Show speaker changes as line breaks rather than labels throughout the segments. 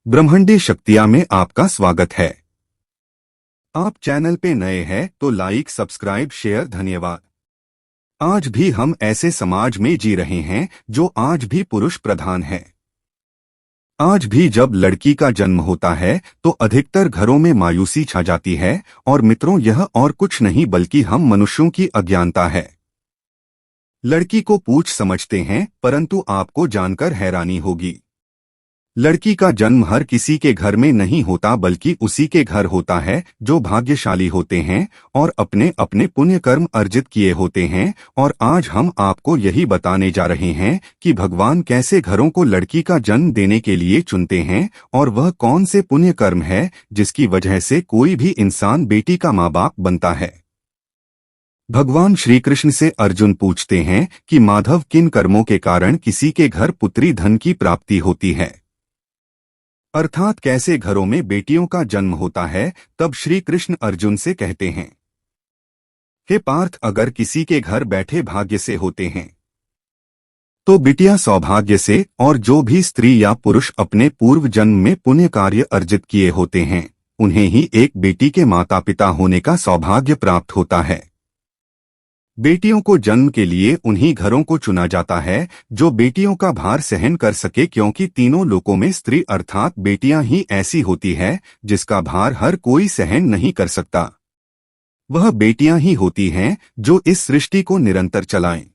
ब्रह्मांडी शक्तियाँ में आपका स्वागत है। आप चैनल पे नए हैं तो लाइक सब्सक्राइब शेयर धन्यवाद। आज भी हम ऐसे समाज में जी रहे हैं जो आज भी पुरुष प्रधान है। आज भी जब लड़की का जन्म होता है तो अधिकतर घरों में मायूसी छा जाती है और मित्रों यह और कुछ नहीं बल्कि हम मनुष्यों की अज्ञानता है। लड़की को पूछ समझते हैं परंतु आपको जानकर हैरानी होगी। लड़की का जन्म हर किसी के घर में नहीं होता बल्कि उसी के घर होता है जो भाग्यशाली होते हैं और अपने अपने पुण्य कर्म अर्जित किए होते हैं। और आज हम आपको यही बताने जा रहे हैं कि भगवान कैसे घरों को लड़की का जन्म देने के लिए चुनते हैं और वह कौन से पुण्य कर्म है जिसकी वजह से कोई भी इंसान बेटी का माँ बाप बनता है। भगवान श्री कृष्ण से अर्जुन पूछते हैं कि माधव किन कर्मों के कारण किसी के घर पुत्री धन की प्राप्ति होती है, अर्थात कैसे घरों में बेटियों का जन्म होता है। तब श्री कृष्ण अर्जुन से कहते हैं, हे पार्थ, अगर किसी के घर बैठे भाग्य से होते हैं तो बिटिया सौभाग्य से, और जो भी स्त्री या पुरुष अपने पूर्व जन्म में पुण्य कार्य अर्जित किए होते हैं उन्हें ही एक बेटी के माता पिता होने का सौभाग्य प्राप्त होता है। बेटियों को जन्म के लिए उन्हीं घरों को चुना जाता है जो बेटियों का भार सहन कर सके, क्योंकि तीनों लोकों में स्त्री अर्थात बेटियां ही ऐसी होती है जिसका भार हर कोई सहन नहीं कर सकता। वह बेटियां ही होती हैं जो इस सृष्टि को निरंतर चलाएं,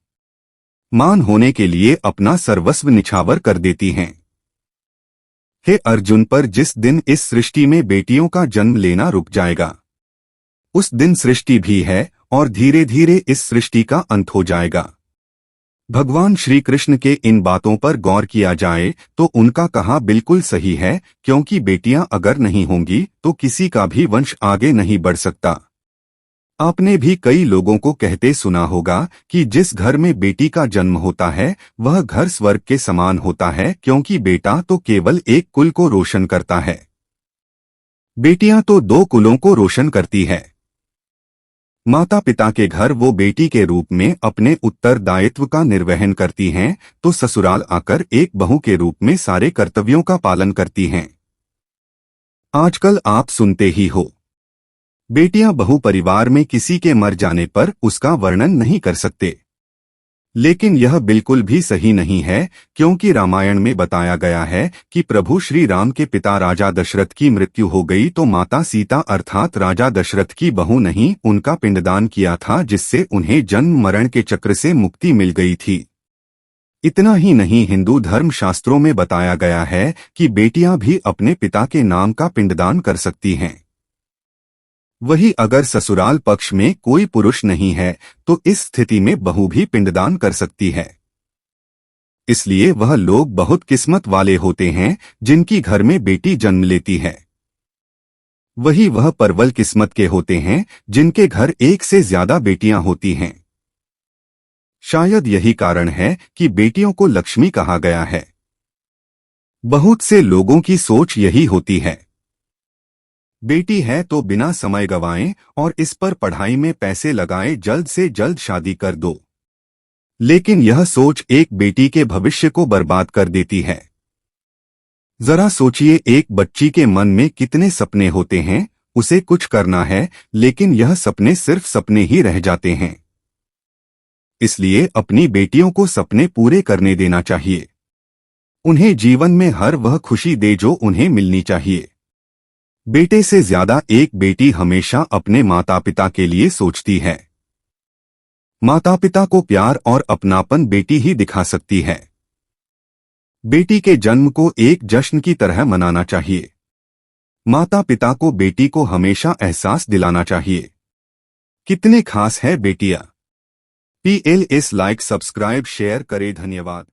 मान होने के लिए अपना सर्वस्व निछावर कर देती हैं। हे अर्जुन, पर जिस दिन इस सृष्टि में बेटियों का जन्म लेना रुक जाएगा उस दिन सृष्टि भी है और धीरे धीरे इस सृष्टि का अंत हो जाएगा। भगवान श्री कृष्ण के इन बातों पर गौर किया जाए तो उनका कहा बिल्कुल सही है, क्योंकि बेटियां अगर नहीं होंगी तो किसी का भी वंश आगे नहीं बढ़ सकता। आपने भी कई लोगों को कहते सुना होगा कि जिस घर में बेटी का जन्म होता है वह घर स्वर्ग के समान होता है, क्योंकि बेटा तो केवल एक कुल को रोशन करता है, बेटियां तो दो कुलों को रोशन करती है। माता पिता के घर वो बेटी के रूप में अपने उत्तरदायित्व का निर्वहन करती हैं तो ससुराल आकर एक बहू के रूप में सारे कर्तव्यों का पालन करती हैं। आजकल आप सुनते ही हो, बेटियां बहू परिवार में किसी के मर जाने पर उसका वर्णन नहीं कर सकते, लेकिन यह बिल्कुल भी सही नहीं है, क्योंकि रामायण में बताया गया है कि प्रभु श्री राम के पिता राजा दशरथ की मृत्यु हो गई तो माता सीता अर्थात राजा दशरथ की बहू नहीं उनका पिंडदान किया था, जिससे उन्हें जन्म मरण के चक्र से मुक्ति मिल गई थी। इतना ही नहीं, हिंदू धर्म शास्त्रों में बताया गया है कि बेटियां भी अपने पिता के नाम का पिंडदान कर सकती हैं। वही अगर ससुराल पक्ष में कोई पुरुष नहीं है तो इस स्थिति में बहू भी पिंडदान कर सकती है। इसलिए वह लोग बहुत किस्मत वाले होते हैं जिनकी घर में बेटी जन्म लेती है। वही वह परवल किस्मत के होते हैं जिनके घर एक से ज्यादा बेटियां होती हैं। शायद यही कारण है कि बेटियों को लक्ष्मी कहा गया है। बहुत से लोगों की सोच यही होती है, बेटी है तो बिना समय गवाएं और इस पर पढ़ाई में पैसे लगाएं, जल्द से जल्द शादी कर दो। लेकिन यह सोच एक बेटी के भविष्य को बर्बाद कर देती है। जरा सोचिए, एक बच्ची के मन में कितने सपने होते हैं, उसे कुछ करना है लेकिन यह सपने सिर्फ सपने ही रह जाते हैं। इसलिए अपनी बेटियों को सपने पूरे करने देना चाहिए। उन्हें जीवन में हर वह खुशी दे जो उन्हें मिलनी चाहिए। बेटे से ज्यादा एक बेटी हमेशा अपने माता पिता के लिए सोचती है। माता पिता को प्यार और अपनापन बेटी ही दिखा सकती है। बेटी के जन्म को एक जश्न की तरह मनाना चाहिए। माता पिता को बेटी को हमेशा एहसास दिलाना चाहिए कितने खास है बेटियां। PLS लाइक सब्सक्राइब शेयर करे धन्यवाद।